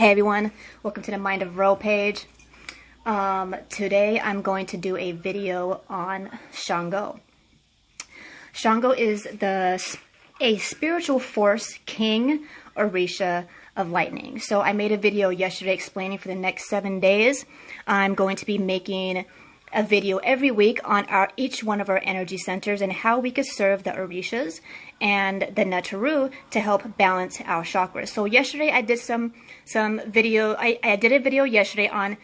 Hey everyone, welcome to the Mind of Ro page. Today I'm going to do a video on Shango. Shango is a spiritual force king Orisha of lightning. So I made a video yesterday explaining for the next 7 days. I'm going to be making a video every week on each one of our energy centers and how we could serve the Orishas and the Netaru to help balance our chakras. So yesterday I did some video. I did a video yesterday on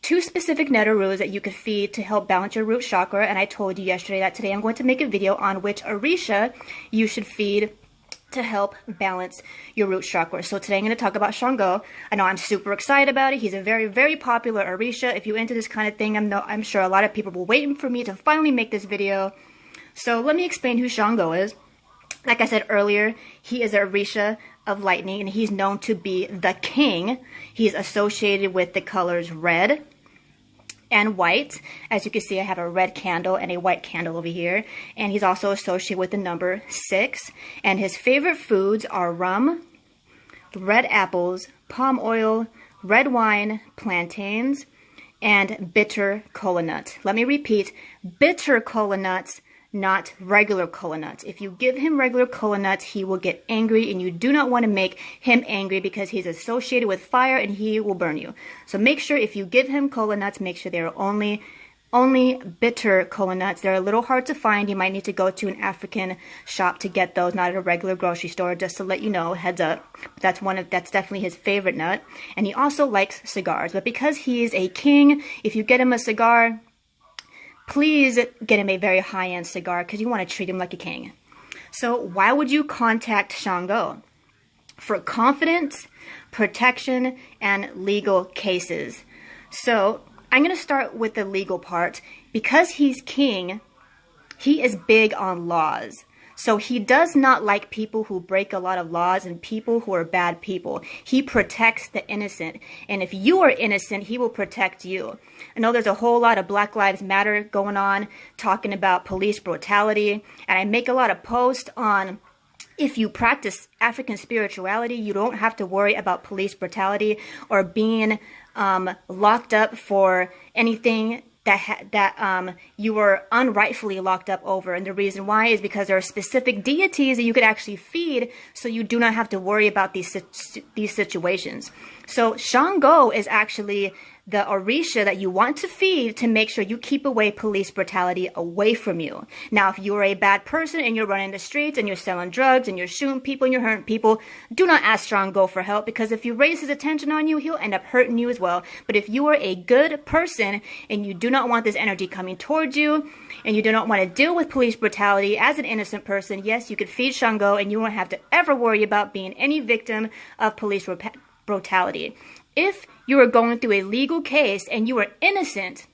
2 specific Netarus that you could feed to help balance your root chakra, and I told you yesterday that today I'm going to make a video on which Orisha you should feed to help balance your root chakra. So today I'm going to talk about Shango. I know I'm super excited about it. He's a very, very popular Orisha. If you're into this kind of thing, I'm sure a lot of people were waiting for me to finally make this video. So let me explain who Shango is. Like I said earlier, he is a Orisha of lightning, and he's known to be the king. He's associated with the colors red and white. As you can see, I have a red candle and a white candle over here. And he's also associated with the number 6. And his favorite foods are rum, red apples, palm oil, red wine, plantains, and bitter kola nuts. Let me repeat, bitter kola nuts, not regular kola nuts. If you give him regular kola nuts, he will get angry, and you do not want to make him angry because he's associated with fire and he will burn you. So make sure if you give him kola nuts, make sure they're only bitter kola nuts. They're a little hard to find. You might need to go to an African shop to get those, not at a regular grocery store, just to let you know, heads up. That's definitely his favorite nut. And he also likes cigars. But because he is a king, if you get him a cigar, please get him a very high-end cigar because you want to treat him like a king. So why would you contact Shango? For confidence, protection, and legal cases. So I'm going to start with the legal part. Because he's king, he is big on laws. So he does not like people who break a lot of laws and people who are bad people. He protects the innocent. And if you are innocent, he will protect you. I know there's a whole lot of Black Lives Matter going on, talking about police brutality. And I make a lot of posts on if you practice African spirituality, you don't have to worry about police brutality or being locked up for anything that you were unrightfully locked up over. And the reason why is because there are specific deities that you could actually feed, so you do not have to worry about these situations. So Shango is actually the Orisha that you want to feed to make sure you keep away police brutality away from you. Now, if you're a bad person and you're running the streets and you're selling drugs and you're shooting people and you're hurting people, do not ask Shango for help, because if you raise his attention on you, he'll end up hurting you as well. But if you are a good person and you do not want this energy coming towards you and you do not want to deal with police brutality as an innocent person, yes, you could feed Shango and you won't have to ever worry about being any victim of police brutality. If you are going through a legal case and you are innocent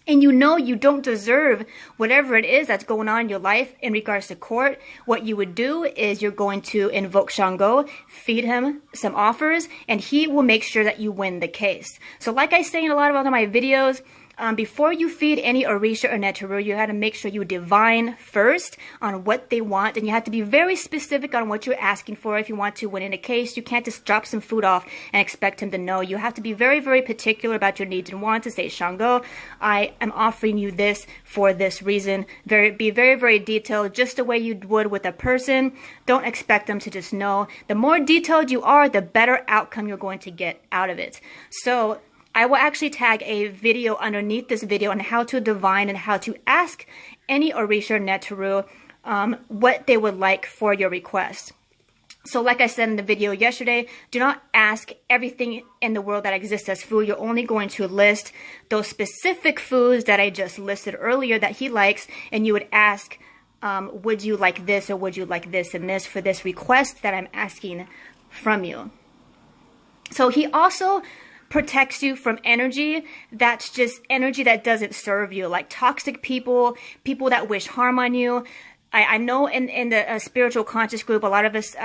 and you know you don't deserve whatever it is that's going on in your life in regards to court, what you would do is you're going to invoke Shango, feed him some offers, and he will make sure that you win the case. So like I say in a lot of other my videos, before you feed any Orisha or Netaru, you have to make sure you divine first on what they want, and you have to be very specific on what you're asking for if you want to win in a case. You can't just drop some food off and expect him to know. You have to be very, very particular about your needs and wants to say, Shango, I am offering you this for this reason. Be very, very detailed, just the way you would with a person. Don't expect them to just know. The more detailed you are, the better outcome you're going to get out of it. So I will actually tag a video underneath this video on how to divine and how to ask any Orisha or Netaru what they would like for your request. So like I said in the video yesterday, do not ask everything in the world that exists as food. You're only going to list those specific foods that I just listed earlier that he likes, and you would ask, would you like this or would you like this and this for this request that I'm asking from you. So he also protects you from energy that's just energy that doesn't serve you, like toxic people, people that wish harm on you. I know in the spiritual conscious group, a lot of us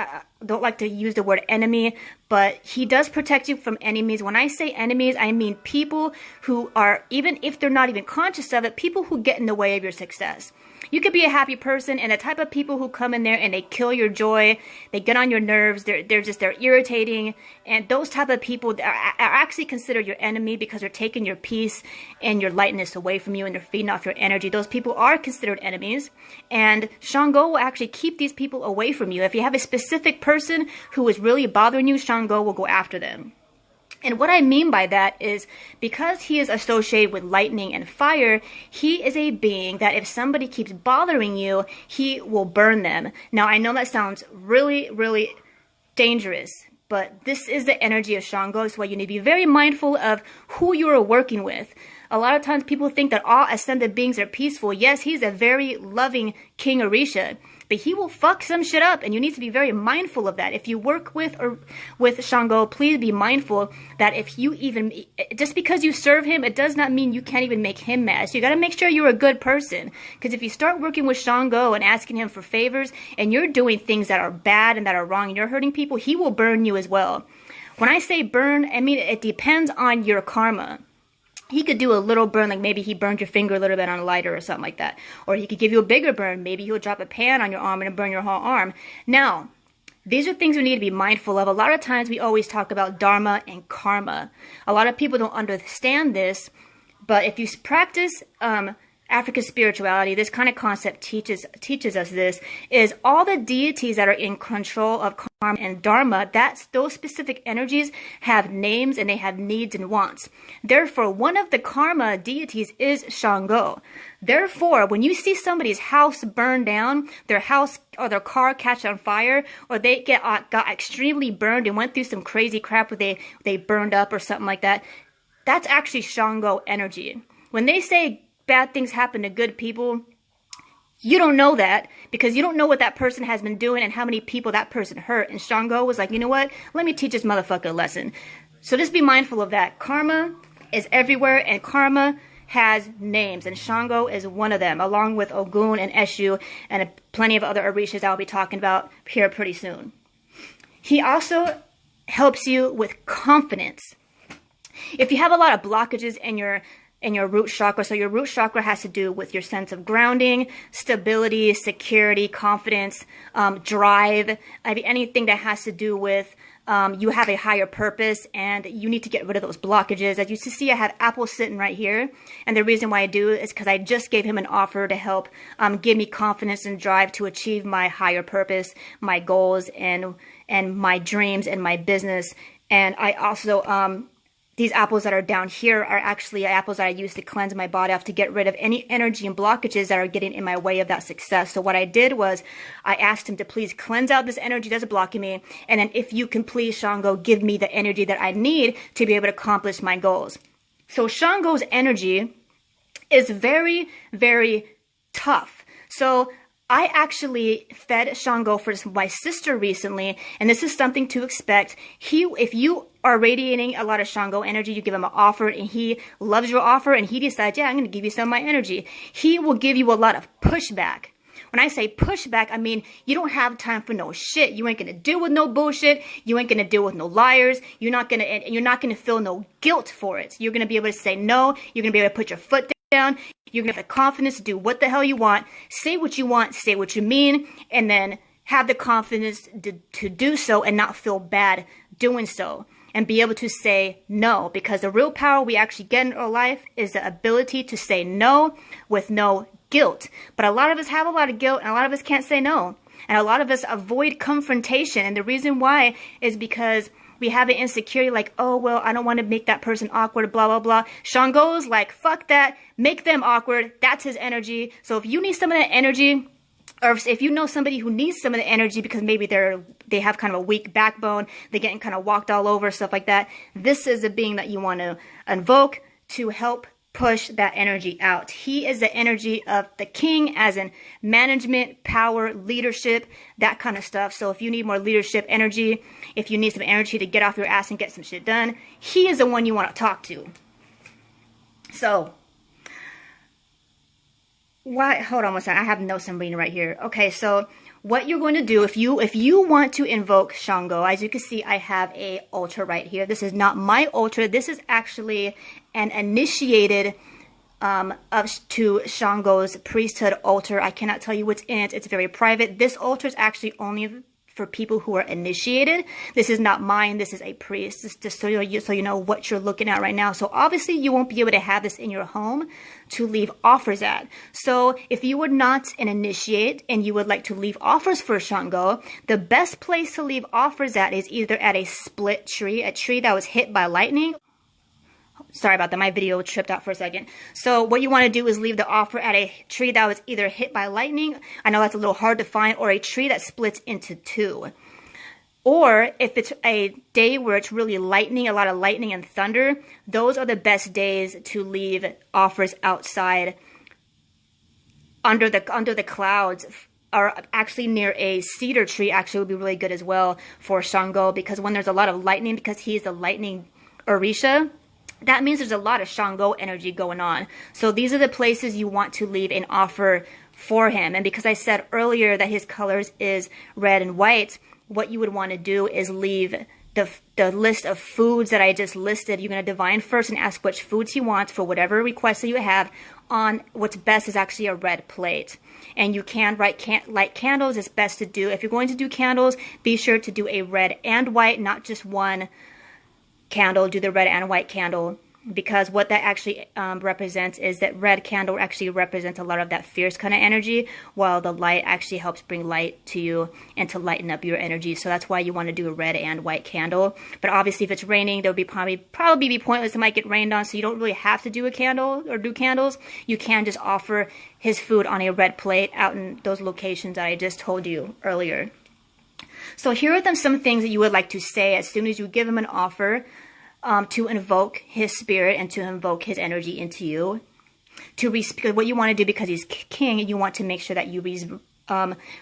don't like to use the word enemy, but he does protect you from enemies. When I say enemies, I mean people who are, even if they're not even conscious of it, people who get in the way of your success. You could be a happy person, and the type of people who come in there and they kill your joy, they get on your nerves, they're irritating, and those type of people are actually considered your enemy because they're taking your peace and your lightness away from you, and they're feeding off your energy. Those people are considered enemies, and Shango will actually keep these people away from you. If you have a specific person who is really bothering you, Shango will go after them. And what I mean by that is because he is associated with lightning and fire, he is a being that if somebody keeps bothering you, he will burn them. Now, I know that sounds really, really dangerous, but this is the energy of Shango, so you need to be very mindful of who you are working with. A lot of times people think that all ascended beings are peaceful. Yes, he's a very loving King Orisha, but he will fuck some shit up, and you need to be very mindful of that. If you work with Shango, please be mindful that if you even, just because you serve him, it does not mean you can't even make him mad. So you got to make sure you're a good person, because if you start working with Shango and asking him for favors, and you're doing things that are bad and that are wrong, and you're hurting people, he will burn you as well. When I say burn, I mean it depends on your karma. He could do a little burn, like maybe he burned your finger a little bit on a lighter or something like that. Or he could give you a bigger burn. Maybe he'll drop a pan on your arm and burn your whole arm. Now, these are things we need to be mindful of. A lot of times we always talk about dharma and karma. A lot of people don't understand this, but if you practice African spirituality, this kind of concept teaches us this, is all the deities that are in control of karma and dharma, those specific energies have names and they have needs and wants. Therefore, one of the karma deities is Shango. Therefore, when you see somebody's house burn down, their house or their car catch on fire, or they got extremely burned and went through some crazy crap where they burned up or something like that, that's actually Shango energy. When they say bad things happen to good people, you don't know that because you don't know what that person has been doing and how many people that person hurt. And Shango was like, you know what? Let me teach this motherfucker a lesson. So just be mindful of that. Karma is everywhere, and karma has names, and Shango is one of them, along with Ogun and Eshu and plenty of other Orishas I'll be talking about here pretty soon. He also helps you with confidence. If you have a lot of blockages in your root chakra. So your root chakra has to do with your sense of grounding, stability, security, confidence, drive, anything that has to do with you have a higher purpose, and you need to get rid of those blockages. As you see, I have Apple sitting right here, and the reason why I do is because I just gave him an offer to help give me confidence and drive to achieve my higher purpose, my goals, and my dreams and my business. And I also these apples that are down here are actually apples that I use to cleanse my body off, to get rid of any energy and blockages that are getting in my way of that success. So what I did was I asked him to please cleanse out this energy that's blocking me. And then if you can please, Shango, give me the energy that I need to be able to accomplish my goals. So Shango's energy is very, very tough. So I actually fed Shango for my sister recently, and this is something to expect. If you are radiating a lot of Shango energy, you give him an offer, and he loves your offer, and he decides, yeah, I'm going to give you some of my energy. He will give you a lot of pushback. When I say pushback, I mean you don't have time for no shit. You ain't going to deal with no bullshit. You ain't going to deal with no liars. You're not going to feel no guilt for it. You're going to be able to say no. You're going to be able to put your foot down. You're going to have the confidence to do what the hell you want, say what you want, say what you mean, and then have the confidence to do so and not feel bad doing so, and be able to say no, because the real power we actually get in our life is the ability to say no with no guilt. But a lot of us have a lot of guilt, and a lot of us can't say no, and a lot of us avoid confrontation, and the reason why is because we have an insecurity like, oh, well, I don't want to make that person awkward, blah, blah, blah. Shango's like, fuck that. Make them awkward. That's his energy. So if you need some of that energy, or if you know somebody who needs some of the energy because maybe they have kind of a weak backbone, they're getting kind of walked all over, stuff like that, this is a being that you want to invoke to help push that energy out. He is the energy of the king, as in management, power, leadership, that kind of stuff. So if you need more leadership energy, if you need some energy to get off your ass and get some shit done, he is the one you want to talk to. So hold on one second. I have notes I'm reading right here. Okay, so what you're going to do if you want to invoke Shango, as you can see, I have a altar right here. This is not my altar. This is actually an initiated to Shango's priesthood altar. I cannot tell you what's in it. It's very private. This altar is actually only for people who are initiated. This is not mine. This is a priest. This is just so you know what you're looking at right now. So obviously you won't be able to have this in your home to leave offers at. So if you were not an initiate and you would like to leave offers for Shango, the best place to leave offers at is either at a split tree, a tree that was hit by lightning. Sorry about that. My video tripped out for a second. So what you want to do is leave the offer at a tree that was either hit by lightning. I know that's a little hard to find, or a tree that splits into two. Or if it's a day where it's really lightning, a lot of lightning and thunder, those are the best days to leave offers outside under the clouds, or actually near a cedar tree. Actually would be really good as well for Shango, because when there's a lot of lightning, because he's the lightning Orisha, that means there's a lot of Shango energy going on. So these are the places you want to leave an offer for him. And because I said earlier that his colors is red and white, what you would want to do is leave the list of foods that I just listed. You're going to divine first and ask which foods he wants for whatever request that you have. On what's best is actually a red plate. And you can light candles. It's best to do, if you're going to do candles, be sure to do a red and white, not just one candle. Do the red and white candle, because what that actually represents is that red candle actually represents a lot of that fierce kind of energy, while the light actually helps bring light to you and to lighten up your energy. So that's why you want to do a red and white candle. But obviously if it's raining, there would be probably be pointless. It might get rained on, so you don't really have to do a candle or do candles. You can just offer his food on a red plate out in those locations that I just told you earlier. So here are some things that you would like to say as soon as you give him an offer, to invoke his spirit and to invoke his energy into you. What you want to do, because he's king, you want to make sure that you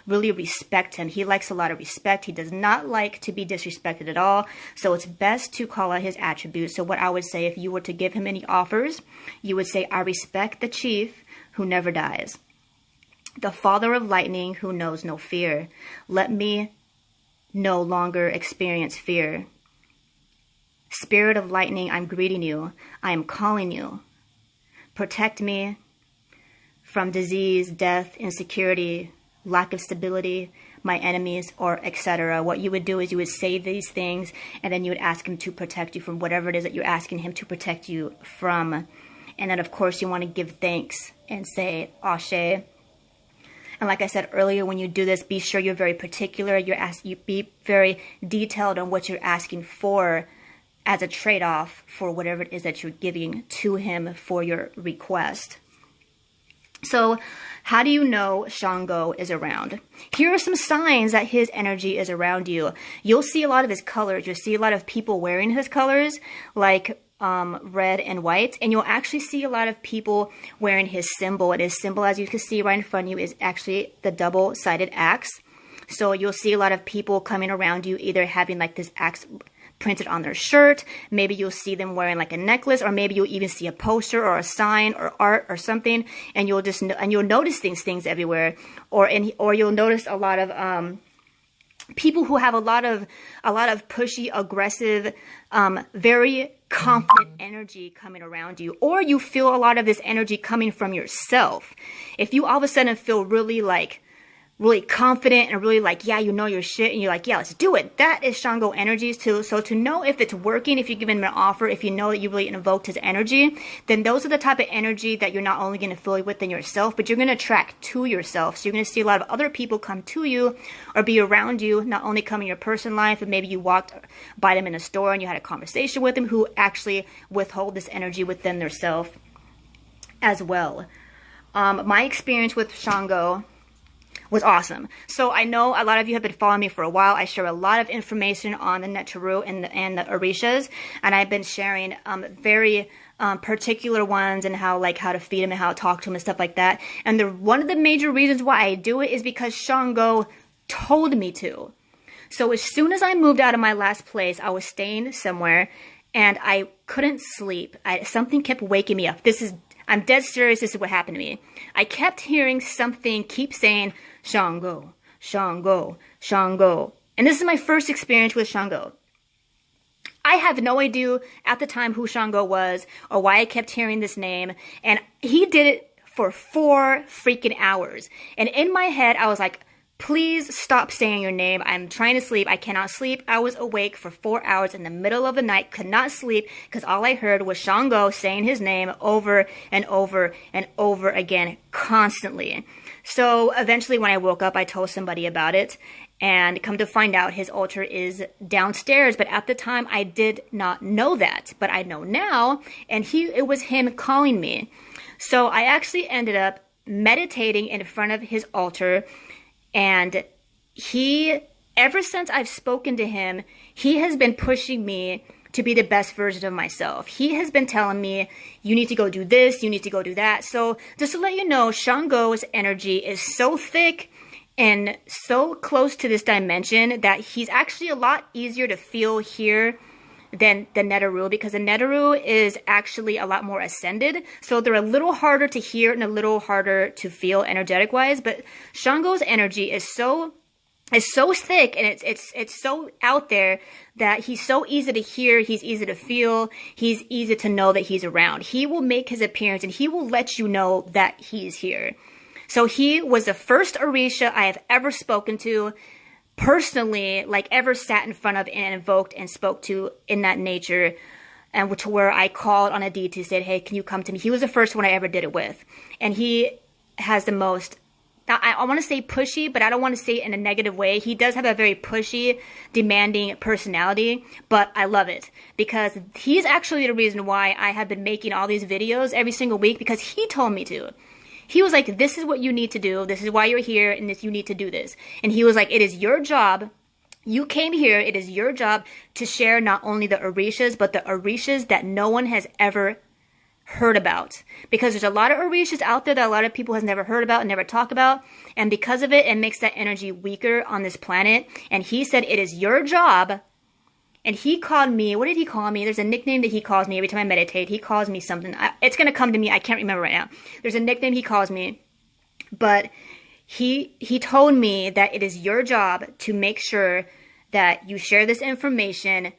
really respect him. He likes a lot of respect. He does not like to be disrespected at all. So it's best to call out his attributes. So what I would say, if you were to give him any offers, you would say, I respect the chief who never dies, the father of lightning who knows no fear. Let me no longer experience fear. Spirit of lightning, I'm greeting you. I am calling you. Protect me from disease, death, insecurity, lack of stability, my enemies, or etc. What you would do is you would say these things, and then you would ask him to protect you from whatever it is that you're asking him to protect you from. And then, of course, you want to give thanks and say, Ashe. And like I said earlier, when you do this, be sure you're very particular. You be very detailed on what you're asking for as a trade-off for whatever it is that you're giving to him for your request. So how do you know Shango is around? Here are some signs that his energy is around you. You'll see a lot of his colors. You'll see a lot of people wearing his colors, like red and white, and you'll actually see a lot of people wearing his symbol. And his symbol, as you can see right in front of you, is actually the double-sided axe. So you'll see a lot of people coming around you, either having like this axe printed on their shirt. Maybe you'll see them wearing like a necklace, or maybe you'll even see a poster or a sign or art or something, and you'll notice these things everywhere. Or you'll notice a lot of people who have a lot of pushy, aggressive, very confident energy coming around you. Or you feel a lot of this energy coming from yourself. If you all of a sudden feel really confident and really like, yeah, you know your shit, and you're like, yeah, let's do it. That is Shango energies too. So to know if it's working, if you give him an offer, if you know that you really invoked his energy, then those are the type of energy that you're not only going to fill within yourself, but you're going to attract to yourself. So you're going to see a lot of other people come to you or be around you, not only come in your personal life, but maybe you walked by them in a store and you had a conversation with them, who actually withhold this energy within themselves as well. My experience with Shango was awesome. So I know a lot of you have been following me for a while. I share a lot of information on the Netaru and the Orishas, and I've been sharing very particular ones, and how to feed them and how to talk to them and stuff like that. And one of the major reasons why I do it is because Shango told me to. So as soon as I moved out of my last place, I was staying somewhere and I couldn't sleep. Something kept waking me up. I'm dead serious. This is what happened to me. I kept hearing something keep saying, Shango, Shango, Shango. And this is my first experience with Shango. I have no idea at the time who Shango was or why I kept hearing this name. And he did it for 4 freaking hours. And in my head, I was like, please stop saying your name. I'm trying to sleep. I cannot sleep. I was awake for 4 hours in the middle of the night, could not sleep because all I heard was Shango saying his name over and over and over again, constantly. So eventually when I woke up, I told somebody about it. And come to find out, his altar is downstairs. But at the time, I did not know that. But I know now. And it was him calling me. So I actually ended up meditating in front of his altar. And ever since I've spoken to him, he has been pushing me to be the best version of myself. He has been telling me, you need to go do this, you need to go do that. So just to let you know, Shango's energy is so thick and so close to this dimension that he's actually a lot easier to feel here than the Neteru, because the Neteru is actually a lot more ascended. So they're a little harder to hear and a little harder to feel energetic wise. But Shango's energy is so thick and it's so out there that he's so easy to hear, he's easy to feel, he's easy to know that he's around. He will make his appearance and he will let you know that he's here. So he was the first Orisha I have ever spoken to personally, like ever sat in front of and invoked and spoke to in that nature, and where I called on a deity, said, hey, can you come to me? He was the first one I ever did it with. And he has the most, I want to say pushy, but I don't want to say it in a negative way. He does have a very pushy, demanding personality, but I love it because he's actually the reason why I have been making all these videos every single week, because he told me to. He was like, this is what you need to do. This is why you're here, and you need to do this. And he was like, it is your job. You came here. It is your job to share not only the Orishas, but the Orishas that no one has ever heard about. Because there's a lot of Orishas out there that a lot of people has never heard about and never talk about. And because of it, it makes that energy weaker on this planet. And he said, it is your job. And he called me, what did he call me? There's a nickname that he calls me every time I meditate. He calls me something. It's going to come to me. I can't remember right now. There's a nickname he calls me. But he told me that it is your job to make sure that you share this information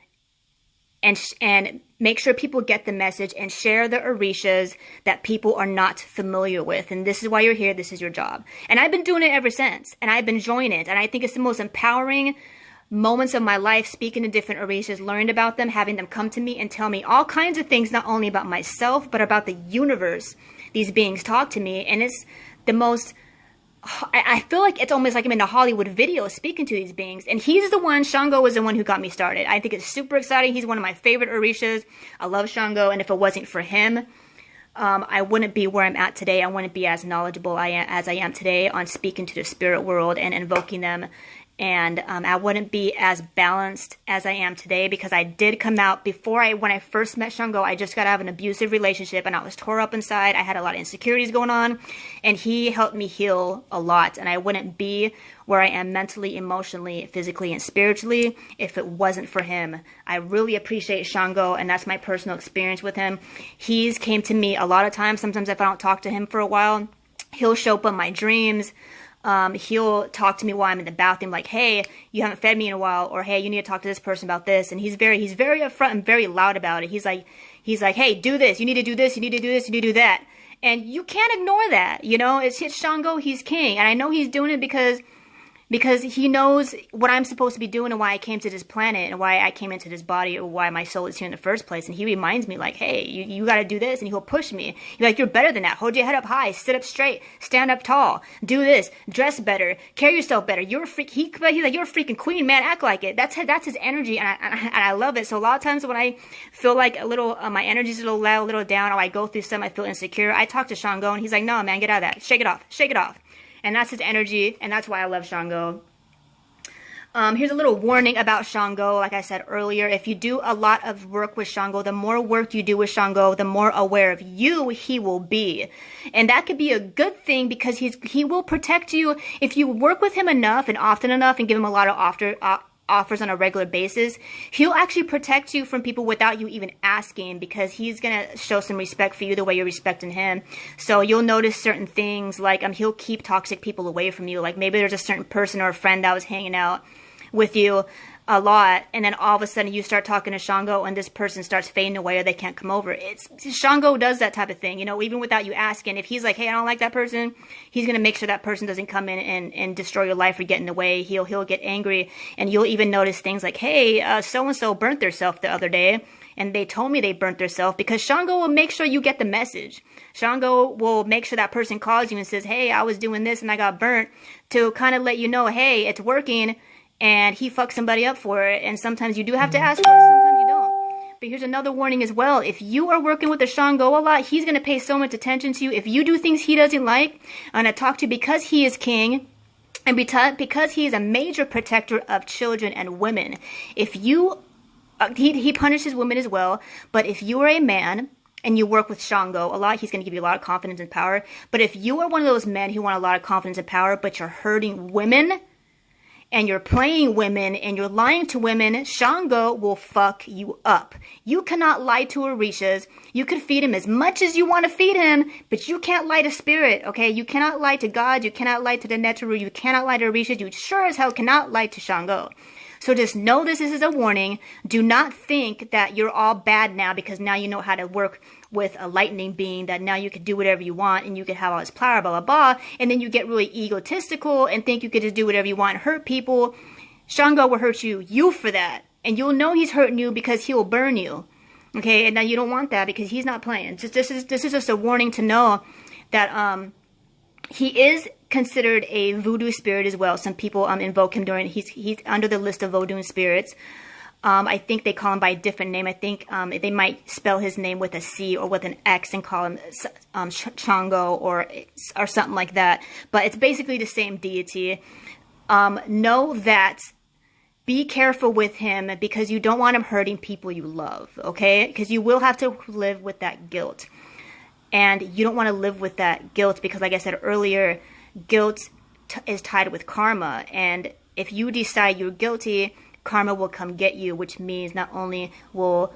and make sure people get the message and share the Orishas that people are not familiar with. And this is why you're here. This is your job. And I've been doing it ever since. And I've been enjoying it. And I think it's the most empowering moments of my life, speaking to different Orishas, learned about them, having them come to me and tell me all kinds of things, not only about myself, but about the universe. These beings talk to me, and it's the most, I feel like it's almost like I'm in a Hollywood video speaking to these beings. And he's the one, Shango was the one who got me started. I think it's super exciting. He's one of my favorite Orishas. I love Shango, and if it wasn't for him, I wouldn't be where I'm at today. I wouldn't be as knowledgeable as I am today on speaking to the spirit world and invoking them. And I wouldn't be as balanced as I am today, because I did come out when I first met Shango, I just got out of an abusive relationship and I was tore up inside. I had a lot of insecurities going on, and he helped me heal a lot. And I wouldn't be where I am mentally, emotionally, physically, and spiritually if it wasn't for him. I really appreciate Shango, and that's my personal experience with him. He's came to me a lot of times. Sometimes if I don't talk to him for a while, he'll show up in my dreams. He'll talk to me while I'm in the bathroom, like, hey, you haven't fed me in a while, or hey, you need to talk to this person about this. And he's very upfront and very loud about it. He's like, hey, do this, you need to do this, you need to do this, you need to do that. And you can't ignore that, you know. It's Shango, he's king. And I know he's doing it because he knows what I'm supposed to be doing and why I came to this planet and why I came into this body, or why my soul is here in the first place. And he reminds me, like, hey, you got to do this, and he'll push me. He's like, you're better than that. Hold your head up high, sit up straight, stand up tall, do this, dress better, carry yourself better. You're a freak. He's like, you're a freaking queen, man. Act like it. That's his energy, and I love it. So a lot of times when I feel like a little, my energy's a little low, a little down, or I go through something, I feel insecure, I talk to Shango, and he's like, no, man, get out of that. Shake it off. Shake it off. And that's his energy, and that's why I love Shango. Here's a little warning about Shango. Like I said earlier, if you do a lot of work with Shango, the more work you do with Shango, the more aware of you he will be. And that could be a good thing, because he will protect you if you work with him enough and often enough and give him a lot of offers on a regular basis. He'll actually protect you from people without you even asking, because he's going to show some respect for you the way you're respecting him. So you'll notice certain things, like he'll keep toxic people away from you. Like maybe there's a certain person or a friend that was hanging out with you a lot, and then all of a sudden you start talking to Shango and this person starts fading away or they can't come over. Shango does that type of thing, you know, even without you asking. If he's like, hey, I don't like that person, he's going to make sure that person doesn't come in and destroy your life or get in the way. He'll get angry, and you'll even notice things like, hey, so-and-so burnt themselves the other day, and they told me they burnt themselves, because Shango will make sure you get the message. Shango will make sure that person calls you and says, hey, I was doing this and I got burnt, to kind of let you know, hey, it's working. And he fucked somebody up for it. And sometimes you do have to ask for it. Sometimes you don't. But here's another warning as well. If you are working with the Shango a lot, he's going to pay so much attention to you. If you do things he doesn't like, I'm going to talk to you, because he is king. And because he is a major protector of children and women. If you, he punishes women as well. But if you are a man and you work with Shango a lot, he's going to give you a lot of confidence and power. But if you are one of those men who want a lot of confidence and power, but you're hurting women, and you're playing women, and you're lying to women, Shango will fuck you up. You cannot lie to Orishas. You can feed him as much as you want to feed him, but you can't lie to spirit, okay? You cannot lie to God. You cannot lie to the Neteru. You cannot lie to Orishas. You sure as hell cannot lie to Shango. So just know this is a warning. Do not think that you're all bad now because now you know how to work with a lightning being, that now you can do whatever you want and you can have all this power, blah, blah, blah. And then you get really egotistical and think you can just do whatever you want and hurt people. Shango will hurt you for that. And you'll know he's hurting you because he'll burn you. Okay, and now you don't want that because he's not playing. This is just a warning to know that he is considered a voodoo spirit as well. Some people invoke him during, he's under the list of voodoo spirits. I think they call him by a different name. I think they might spell his name with a C or with an X and call him Shango or something like that. But it's basically the same deity. Know that, be careful with him because you don't want him hurting people you love, okay? Because you will have to live with that guilt. And you don't want to live with that guilt because, like I said earlier, guilt is tied with karma. And if you decide you're guilty, karma will come get you, which means not only will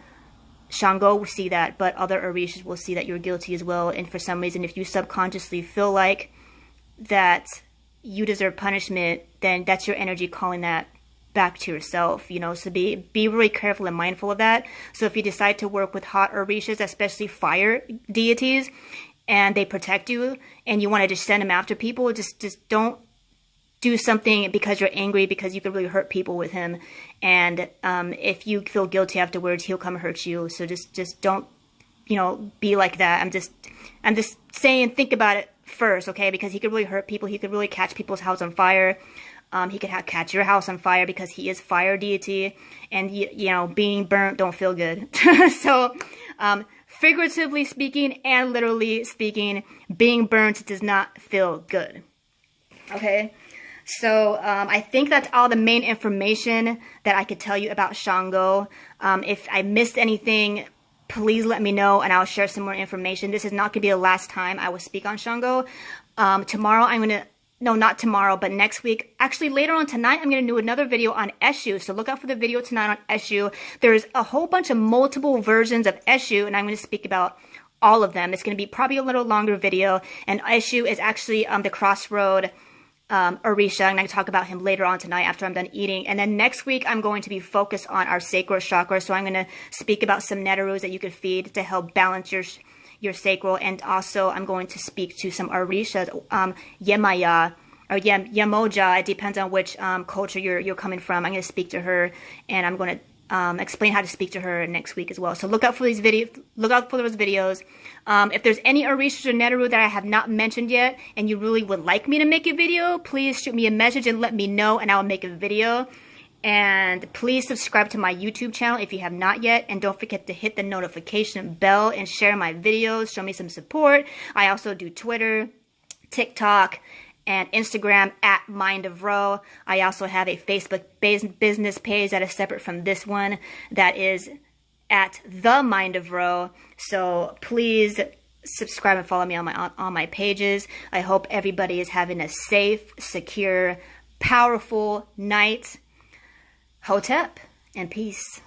Shango see that, but other Orishas will see that you're guilty as well. And for some reason, if you subconsciously feel like that you deserve punishment, then that's your energy calling that back to yourself, you know. So be really careful and mindful of that. So if you decide to work with hot Orishas, especially fire deities, and they protect you, and you want to just send them after people, just don't do something because you're angry, because you could really hurt people with him. And if you feel guilty afterwards, he'll come and hurt you. So just don't, you know, be like that. I'm just saying, think about it first, okay? Because he could really hurt people. He could really catch people's house on fire. He could catch your house on fire because he is fire deity. And, you know, being burnt don't feel good. So, figuratively speaking and literally speaking, being burnt does not feel good. Okay? So, I think that's all the main information that I could tell you about Shango. If I missed anything, please let me know and I'll share some more information. This is not going to be the last time I will speak on Shango. Tomorrow I'm going to, no, not tomorrow, but next week. Actually, later on tonight, I'm going to do another video on Eshu. So look out for the video tonight on Eshu. There's a whole bunch of multiple versions of Eshu, and I'm going to speak about all of them. It's going to be probably a little longer video. And Eshu is actually the crossroad Orisha. I'm going to talk about him later on tonight after I'm done eating. And then next week, I'm going to be focused on our sacral chakra. So I'm going to speak about some Neterus that you could feed to help balance your sacral. And also, I'm going to speak to some Orishas, Yemaya, or Yemoja. It depends on which culture you're coming from. I'm going to speak to her, and I'm going to explain how to speak to her next week as well. So look out for these videos. Look out for those videos. If there's any Orishas or Neteru that I have not mentioned yet, and you really would like me to make a video, please shoot me a message and let me know, and I will make a video. And please subscribe to my YouTube channel if you have not yet. And don't forget to hit the notification bell and share my videos. Show me some support. I also do Twitter, TikTok, and Instagram at Mind of Ro. I also have a Facebook business page that is separate from this one that is at The Mind of Ro. So please subscribe and follow me on my pages. I hope everybody is having a safe, secure, powerful night. Hotep and peace.